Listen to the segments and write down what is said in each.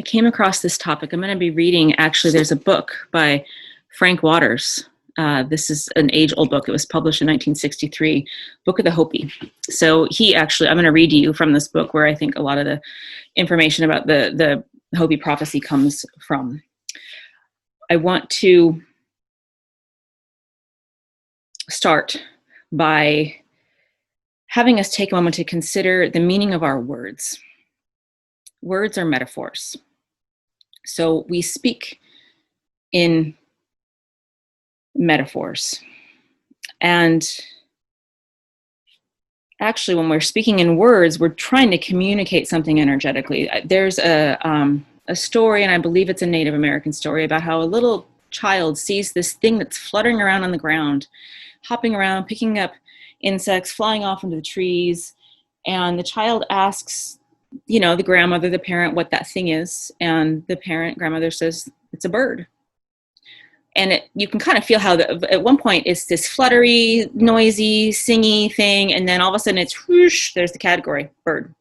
I came across this topic. I'm going to be reading, actually, there's a book by Frank Waters. This is an age-old book. It was published in 1963, Book of the Hopi. So I'm going to read to you from this book where I think a lot of the information about the Hopi prophecy comes from. I want to start by having us take a moment to consider the meaning of our words. Words are metaphors. So we speak in metaphors. And actually, when we're speaking in words, we're trying to communicate something energetically. There's a story, and I believe it's a Native American story, about how a little child sees this thing that's fluttering around on the ground, hopping around, picking up insects, flying off into the trees. And the child asks, the grandmother, the parent, what that thing is. And the grandmother says, it's a bird. And you can kind of feel how at one point it's this fluttery, noisy, singy thing. And then all of a sudden it's whoosh, there's the category, bird.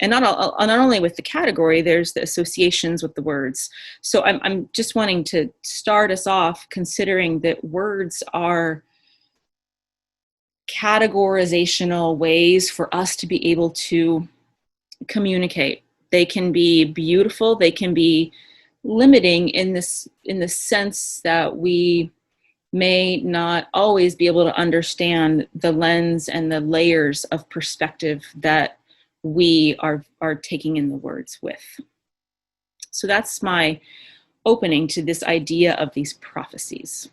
And not only with the category, there's the associations with the words. So I'm just wanting to start us off considering that words are categorizational ways for us to be able to communicate. They can be beautiful. They can be limiting in the sense that we may not always be able to understand the lens and the layers of perspective that we are taking in the words with. So that's my opening to this idea of these prophecies.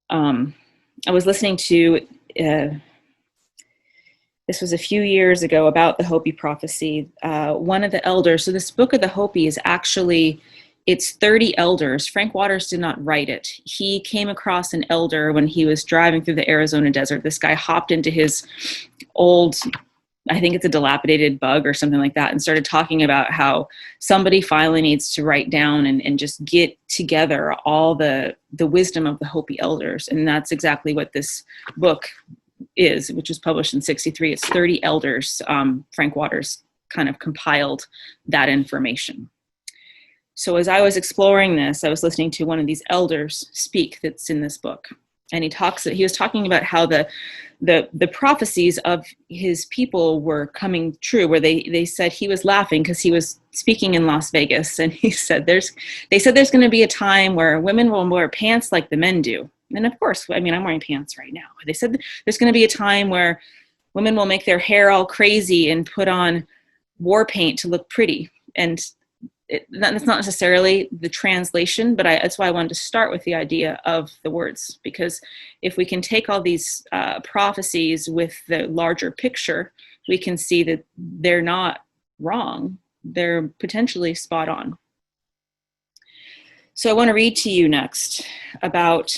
I was listening to this was a few years ago about the Hopi prophecy. One of the elders, so this Book of the Hopi is actually, it's 30 elders. Frank Waters did not write it. He came across an elder when he was driving through the Arizona desert. This guy hopped into his old, I think it's a dilapidated bug or something like that, and started talking about how somebody finally needs to write down and just get together all the wisdom of the Hopi elders. And that's exactly what this book is, which was published in 63. It's 30 elders. Frank Waters kind of compiled that information. So as I was exploring this, I was listening to one of these elders speak that's in this book. And he was talking about how the prophecies of his people were coming true, where they said he was laughing because he was speaking in Las Vegas. And he said, they said there's going to be a time where women will wear pants like the men do. And of course, I'm wearing pants right now. They said there's going to be a time where women will make their hair all crazy and put on war paint to look pretty. And that's not necessarily the translation, but that's why I wanted to start with the idea of the words. Because if we can take all these prophecies with the larger picture, we can see that they're not wrong. They're potentially spot on. So I want to read to you next about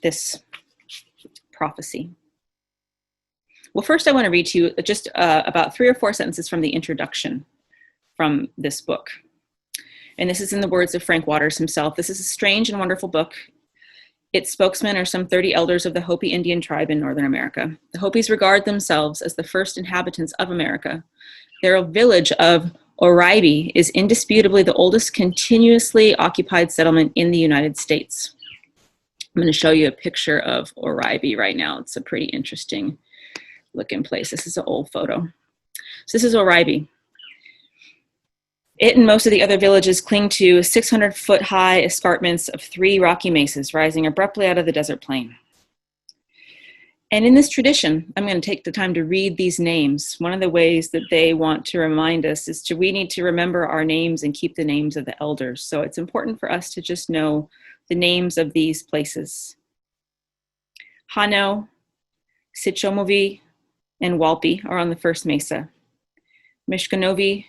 this prophecy. Well, first I want to read to you just about 3 or 4 sentences from the introduction from this book. And this is in the words of Frank Waters himself. This is a strange and wonderful book. Its spokesmen are some 30 elders of the Hopi Indian tribe in Northern America. The Hopis regard themselves as the first inhabitants of America. Their village of Oribe is indisputably the oldest continuously occupied settlement in the United States. I'm going to show you a picture of Oribe right now. It's a pretty interesting looking place. This is an old photo. So this is Oribe. It and most of the other villages cling to 600-foot high escarpments of 3 rocky mesas rising abruptly out of the desert plain. And in this tradition, I'm going to take the time to read these names. One of the ways that they want to remind us is we need to remember our names and keep the names of the elders. So it's important for us to just know the names of these places. Hano, Sichomovi, and Walpi are on the first mesa. Mishkanovi,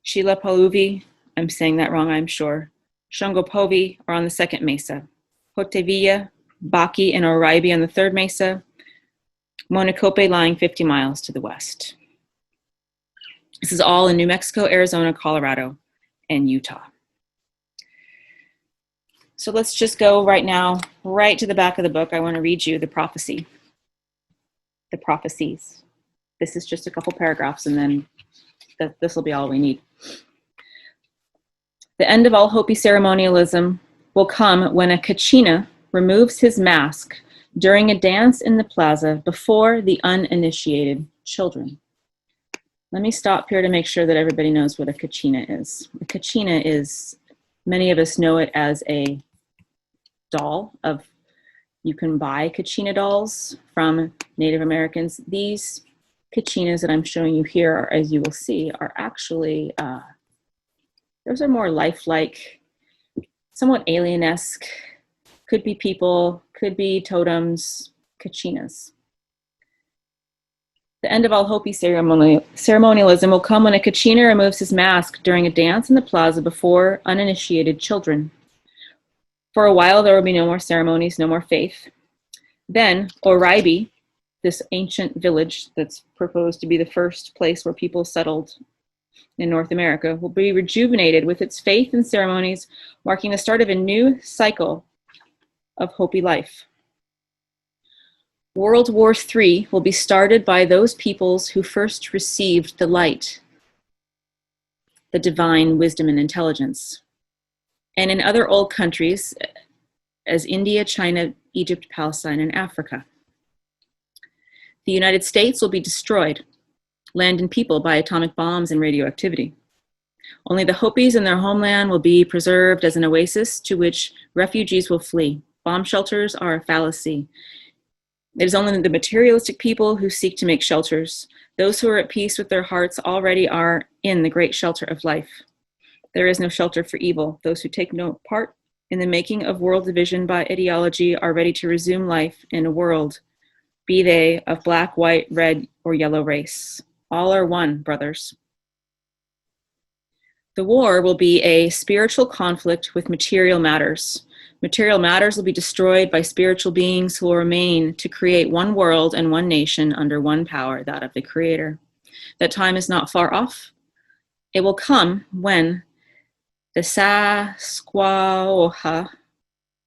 Shilapaluvi, I'm saying that wrong, I'm sure. Shongopovi are on the second mesa. Hotevilla, Baki, and Oribe on the third mesa. Monocope lying 50 miles to the west. This is all in New Mexico, Arizona, Colorado, and Utah. So let's just go right now, right to the back of the book. I want to read you the prophecy. The prophecies. This is just a couple paragraphs, and then this will be all we need. The end of all Hopi ceremonialism will come when a Kachina removes his mask during a dance in the plaza before the uninitiated children. Let me stop here to make sure that everybody knows what a Kachina is. A Kachina is, many of us know it as a doll of, you can buy Kachina dolls from Native Americans. These Kachinas that I'm showing you here, as you will see, are actually, those are more lifelike, somewhat alien-esque, could be people, could be totems, Kachinas. The end of all Hopi ceremonialism will come when a Kachina removes his mask during a dance in the plaza before uninitiated children. For a while, there will be no more ceremonies, no more faith. Then, Oraibi, this ancient village that's proposed to be the first place where people settled in North America, will be rejuvenated with its faith and ceremonies, marking the start of a new cycle of Hopi life. World War III will be started by those peoples who first received the light, the divine wisdom and intelligence. And in other old countries, as India, China, Egypt, Palestine, and Africa. The United States will be destroyed, land and people, by atomic bombs and radioactivity. Only the Hopis and their homeland will be preserved as an oasis to which refugees will flee. Bomb shelters are a fallacy. It is only the materialistic people who seek to make shelters. Those who are at peace with their hearts already are in the great shelter of life. There is no shelter for evil. Those who take no part in the making of world division by ideology are ready to resume life in a world, be they of black, white, red, or yellow race. All are one, brothers. The war will be a spiritual conflict with material matters. Material matters will be destroyed by spiritual beings who will remain to create one world and one nation under one power, that of the Creator. That time is not far off. It will come when the Sasquatch,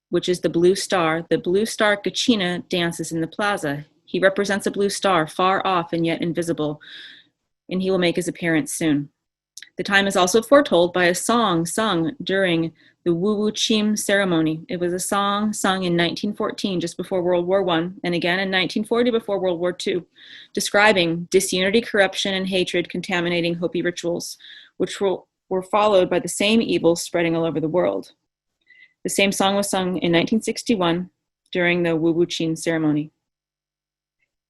which is the blue star Kachina dances in the plaza. He represents a blue star, far off and yet invisible, and he will make his appearance soon. The time is also foretold by a song sung during the Wuwuchim ceremony. It was a song sung in 1914, just before World War I, and again in 1940, before World War II, describing disunity, corruption, and hatred contaminating Hopi rituals, which were followed by the same evils spreading all over the world. The same song was sung in 1961 during the Wuwuchim ceremony.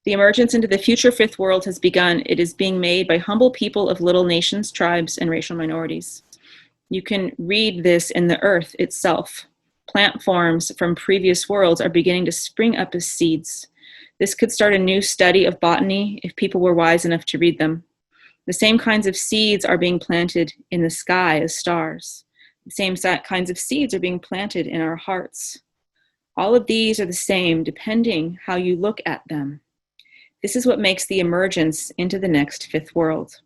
The emergence into the future fifth world has begun. It is being made by humble people of little nations, tribes, and racial minorities. You can read this in the earth itself. Plant forms from previous worlds are beginning to spring up as seeds. This could start a new study of botany if people were wise enough to read them. The same kinds of seeds are being planted in the sky as stars. The same kinds of seeds are being planted in our hearts. All of these are the same, depending how you look at them. This is what makes the emergence into the next fifth world.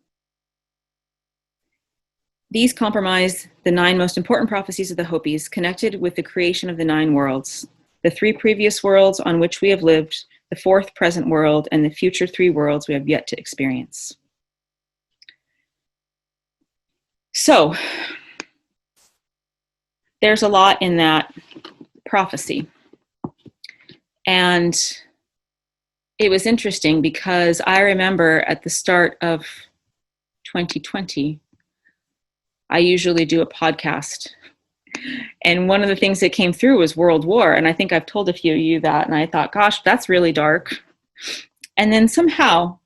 These comprise the 9 most important prophecies of the Hopis, connected with the creation of the 9 worlds, the 3 previous worlds on which we have lived, the 4th present world, and the future 3 worlds we have yet to experience. So, there's a lot in that prophecy. And it was interesting because I remember at the start of 2020, I usually do a podcast. And one of the things that came through was World War. And I think I've told a few of you that. And I thought, gosh, that's really dark. And then somehow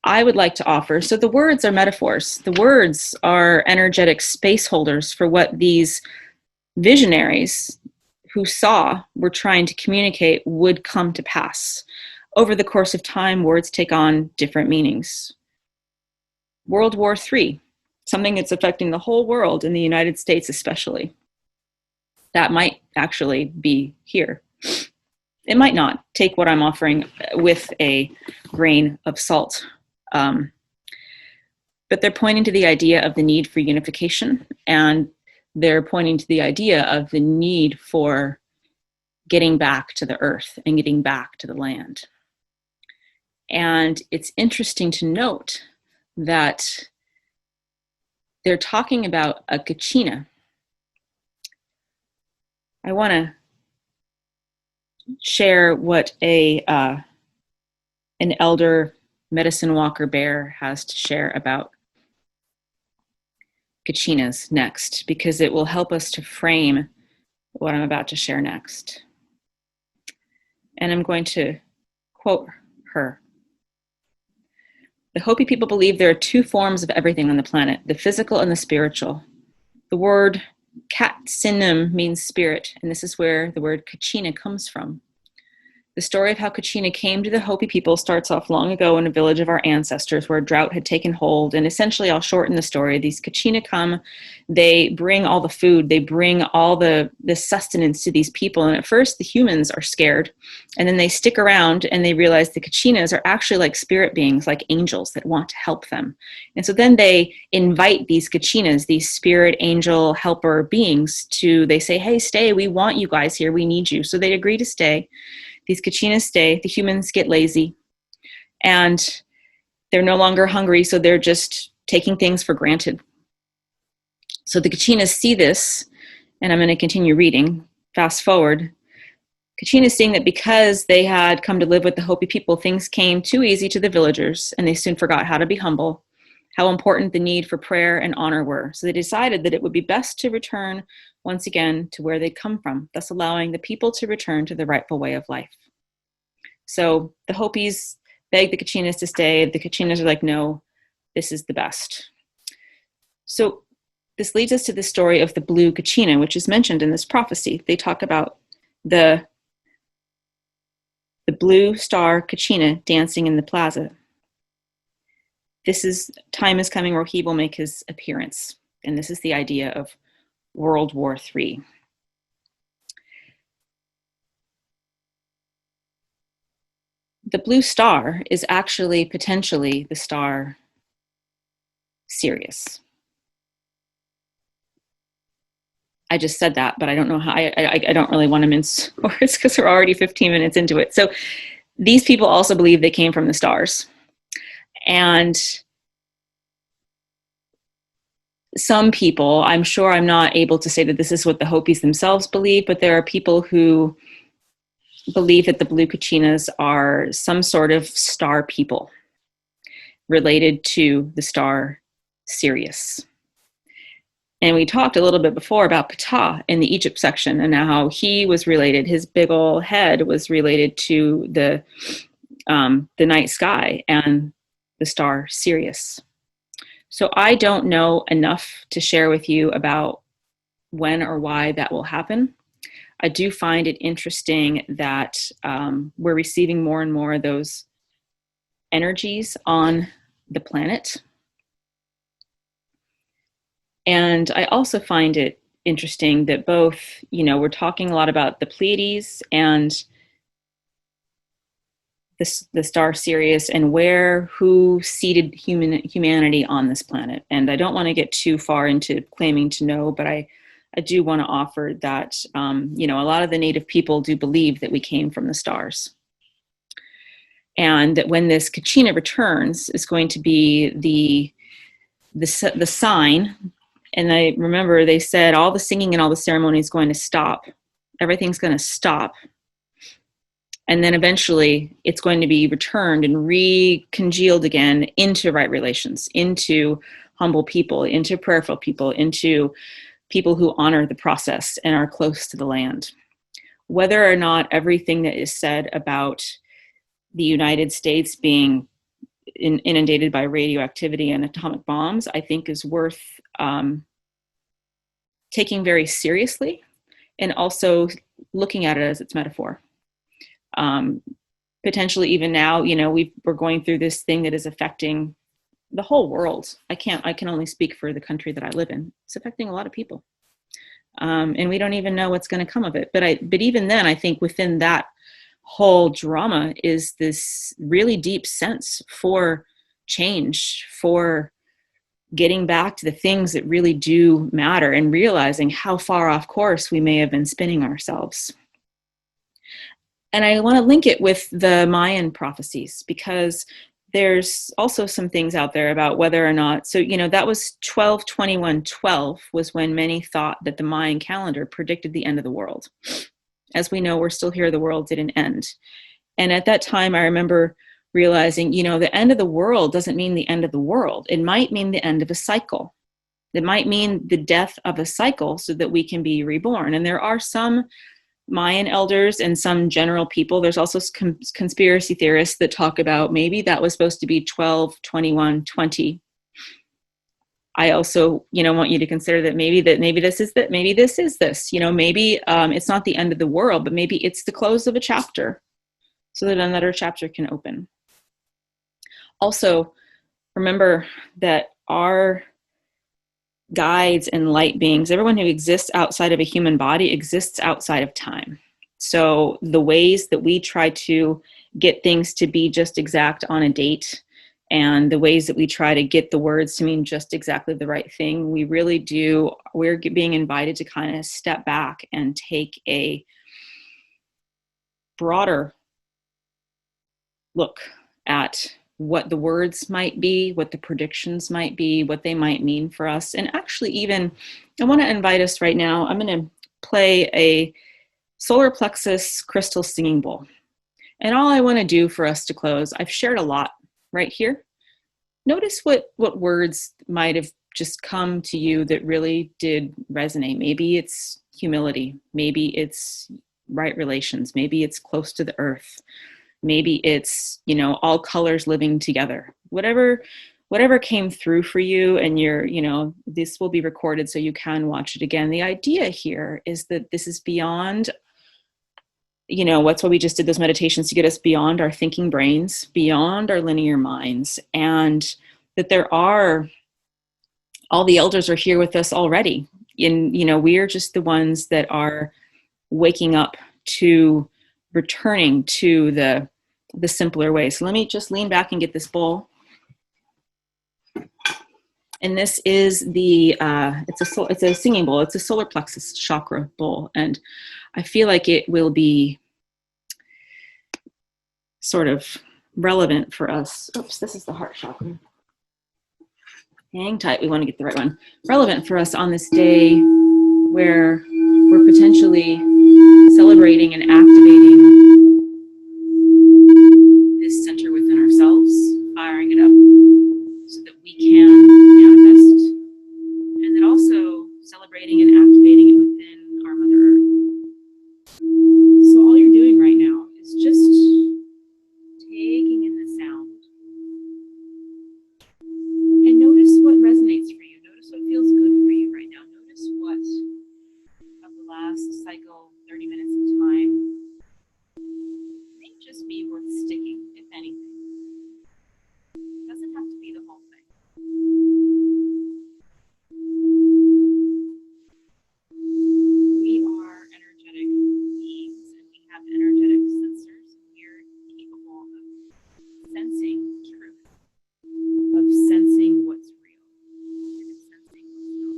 I would like to offer, so the words are metaphors. The words are energetic space holders for what these visionaries who saw were trying to communicate would come to pass. Over the course of time, words take on different meanings. World War III, something that's affecting the whole world, in the United States especially. That might actually be here. It might not. Take what I'm offering with a grain of salt. But they're pointing to the idea of the need for unification, and they're pointing to the idea of the need for getting back to the earth and getting back to the land. And it's interesting to note that they're talking about a kachina. I want to share what an elder medicine walker bear has to share about kachinas next, because it will help us to frame what I'm about to share next. And I'm going to quote her. The Hopi people believe there are two forms of everything on the planet, the physical and the spiritual. The word Katsinim means spirit, and this is where the word Kachina comes from. The story of how Kachina came to the Hopi people starts off long ago in a village of our ancestors where drought had taken hold. And essentially, I'll shorten the story. These Kachina come, they bring all the food, they bring all the sustenance to these people. And at first, the humans are scared. And then they stick around and they realize the Kachinas are actually like spirit beings, like angels that want to help them. And so then they invite these Kachinas, these spirit angel helper beings, they say, hey, stay, we want you guys here, we need you. So they agree to stay. These Kachinas stay, the humans get lazy, and they're no longer hungry, so they're just taking things for granted. So the Kachinas see this, and I'm going to continue reading. Fast forward. Kachinas seeing that because they had come to live with the Hopi people, things came too easy to the villagers, and they soon forgot how to be humble, how important the need for prayer and honor were. So they decided that it would be best to return once again to where they'd come from, thus allowing the people to return to the rightful way of life. So the Hopis beg the Kachinas to stay. The Kachinas are like, no, this is the best. So this leads us to the story of the blue Kachina, which is mentioned in this prophecy. They talk about the blue star Kachina dancing in the plaza. Time is coming where he will make his appearance. And this is the idea of World War III. The blue star is actually potentially the star Sirius. I just said that, but I don't know how. I don't really want to mince words because we're already 15 minutes into it. So these people also believe they came from the stars. And some people, I'm sure I'm not able to say that this is what the Hopis themselves believe, but there are people who believe that the blue Kachinas are some sort of star people related to the star Sirius. And we talked a little bit before about Ptah in the Egypt section and how he was related, his big old head was related to the night sky and the star Sirius. So I don't know enough to share with you about when or why that will happen. I do find it interesting that we're receiving more and more of those energies on the planet. And I also find it interesting that both, we're talking a lot about the Pleiades and the star Sirius and who seeded humanity on this planet. And I don't want to get too far into claiming to know, but I do want to offer that, a lot of the native people do believe that we came from the stars. And that when this Kachina returns is going to be the sign. And I remember they said all the singing and all the ceremony is going to stop. Everything's going to stop. And then eventually it's going to be returned and recongealed again into right relations, into humble people, into prayerful people, into people who honor the process and are close to the land. Whether or not everything that is said about the United States being inundated by radioactivity and atomic bombs, I think is worth taking very seriously and also looking at it as its metaphor. Potentially even now, we're going through this thing that is affecting the whole world. I can only speak for the country that I live in. It's affecting a lot of people. And we don't even know what's going to come of it. But even then, I think within that whole drama is this really deep sense for change, for getting back to the things that really do matter and realizing how far off course we may have been spinning ourselves. And I want to link it with the Mayan prophecies, because there's also some things out there about whether or not, so, that was 12/21/12 was when many thought that the Mayan calendar predicted the end of the world. As we know, we're still here, the world didn't end. And at that time, I remember realizing, the end of the world doesn't mean the end of the world. It might mean the end of a cycle. It might mean the death of a cycle so that we can be reborn. And there are some Mayan elders and some general people. There's also conspiracy theorists that talk about maybe that was supposed to be 12/21/20. I also, want you to consider that maybe this is that, maybe this is this. Maybe it's not the end of the world, but maybe it's the close of a chapter, so that another chapter can open. Also, remember that our guides and light beings, everyone who exists outside of a human body exists outside of time. So the ways that we try to get things to be just exact on a date, and the ways that we try to get the words to mean just exactly the right thing, we're being invited to kind of step back and take a broader look at what the words might be, what the predictions might be, what they might mean for us. And actually, even, I want to invite us right now, I'm going to play a solar plexus crystal singing bowl. And all I want to do for us to close, I've shared a lot right here. Notice what words might have just come to you that really did resonate. Maybe it's humility. Maybe it's right relations. Maybe it's close to the earth. Maybe it's, all colors living together. Whatever came through for you, and this will be recorded so you can watch it again. The idea here is that this is beyond, what's why we just did those meditations, to get us beyond our thinking brains, beyond our linear minds, and that all the elders are here with us already. And, we are just the ones that are waking up to returning to the simpler way. So let me just lean back and get this bowl. And this is it's a singing bowl. It's a solar plexus chakra bowl. And I feel like it will be sort of relevant for us. Oops, this is the heart chakra. Hang tight, we want to get the right one. Relevant for us on this day where we're potentially celebrating and activating this center within ourselves, firing it up so that we can manifest, and then also celebrating and activating it within our Mother Earth. So all you're doing right now is just taking in the sound, and notice what resonates for you. Notice what feels good for you right now. Notice what of the last cycle, 30 minutes of time, may just be worth sticking, if anything. It doesn't have to be the whole thing. We are energetic beings, and we have energetic sensors. We're capable of sensing truth, of sensing what's real, and of sensing what's not.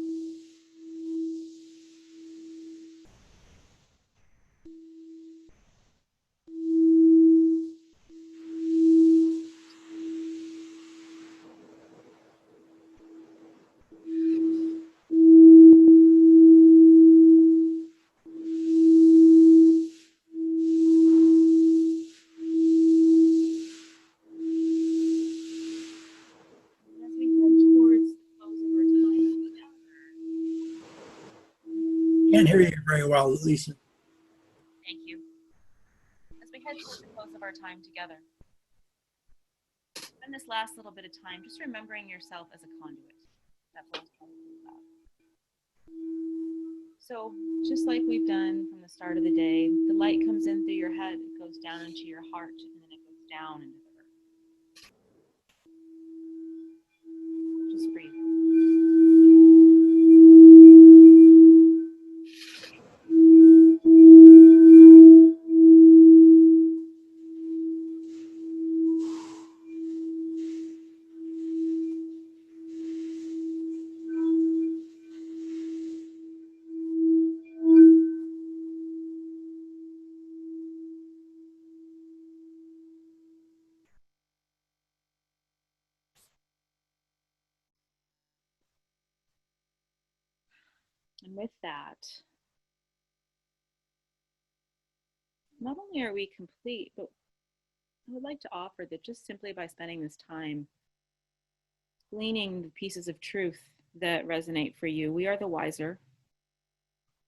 Can't hear you very well, Lisa. Thank you. As we head towards the close of our time together, spend this last little bit of time just remembering yourself as a conduit. That's what it's probably about. So, just like we've done from the start of the day, the light comes in through your head, it goes down into your heart, and then it goes down into the earth. Just breathe. And with that, not only are we complete, but I would like to offer that just simply by spending this time gleaning the pieces of truth that resonate for you, we are the wiser.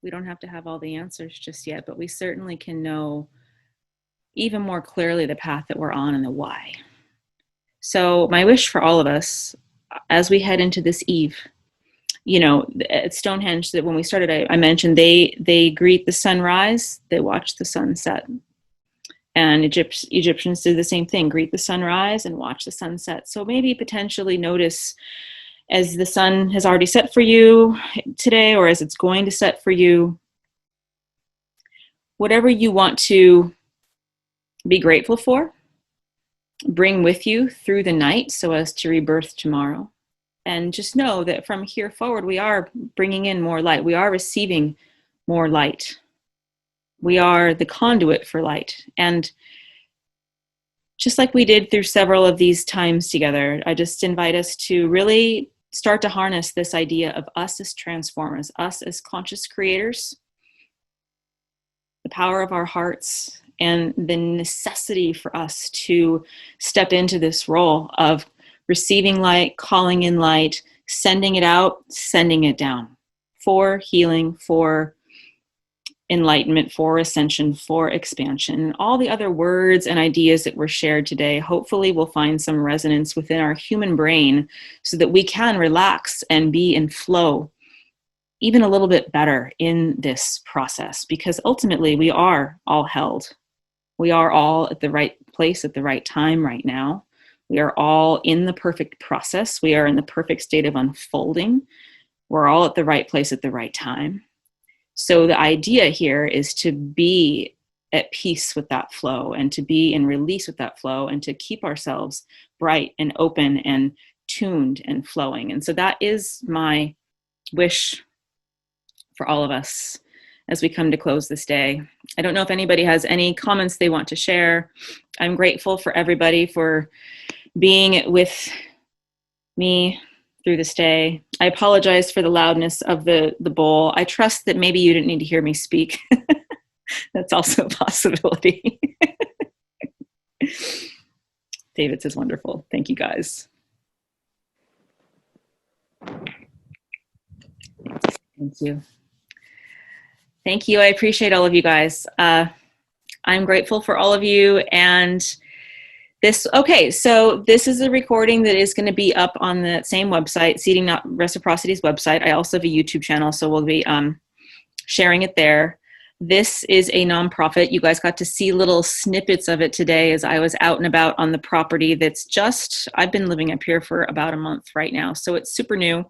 We don't have to have all the answers just yet, but we certainly can know even more clearly the path that we're on and the why. So, my wish for all of us as we head into this eve, you know, at Stonehenge, that when we started, I mentioned they greet the sunrise, they watch the sunset. And Egyptians do the same thing, greet the sunrise and watch the sunset. So maybe potentially notice as the sun has already set for you today, or as it's going to set for you, whatever you want to be grateful for, bring with you through the night so as to rebirth tomorrow. And just know that from here forward, we are bringing in more light. We are receiving more light. We are the conduit for light. And just like we did through several of these times together, I just invite us to really start to harness this idea of us as transformers, us as conscious creators, the power of our hearts, and the necessity for us to step into this role of receiving light, calling in light, sending it out, sending it down for healing, for enlightenment, for ascension, for expansion. All the other words and ideas that were shared today hopefully will find some resonance within our human brain so that we can relax and be in flow even a little bit better in this process, because ultimately we are all held. We are all at the right place at the right time right now. We are all in the perfect process. We are in the perfect state of unfolding. We're all at the right place at the right time. So the idea here is to be at peace with that flow and to be in release with that flow and to keep ourselves bright and open and tuned and flowing. And so that is my wish for all of us as we come to close this day. I don't know if anybody has any comments they want to share. I'm grateful for everybody for being with me through this day. I apologize for the loudness of the bowl. I trust that maybe you didn't need to hear me speak. That's also a possibility. David says, wonderful. Thank you, guys. Thank you. Thank you. I appreciate all of you guys. I'm grateful for all of you. And so this is a recording that is going to be up on the same website, Seeding Not Reciprocity's website. I also have a YouTube channel, so we'll be sharing it there. This is a nonprofit. You guys got to see little snippets of it today as I was out and about on the property I've been living up here for about a month right now, so it's super new.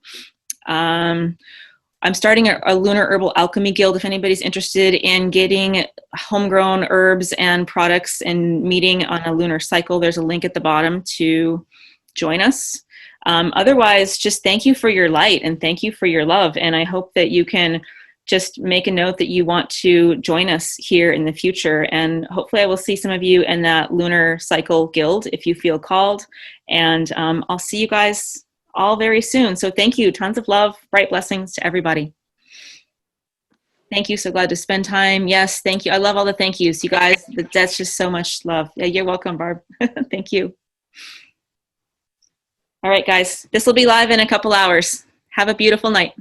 I'm starting a Lunar Herbal Alchemy Guild. If anybody's interested in getting homegrown herbs and products and meeting on a lunar cycle, there's a link at the bottom to join us. Otherwise, just thank you for your light and thank you for your love. And I hope that you can just make a note that you want to join us here in the future. And hopefully I will see some of you in that Lunar Cycle Guild if you feel called. And I'll see you guys all very soon. So thank you. Tons of love, bright blessings to everybody. Thank you. So glad to spend time. Yes, thank you. I love all the thank yous. You guys, that's just so much love. Yeah, you're welcome, Barb. Thank you. All right, guys, this will be live in a couple hours. Have a beautiful night.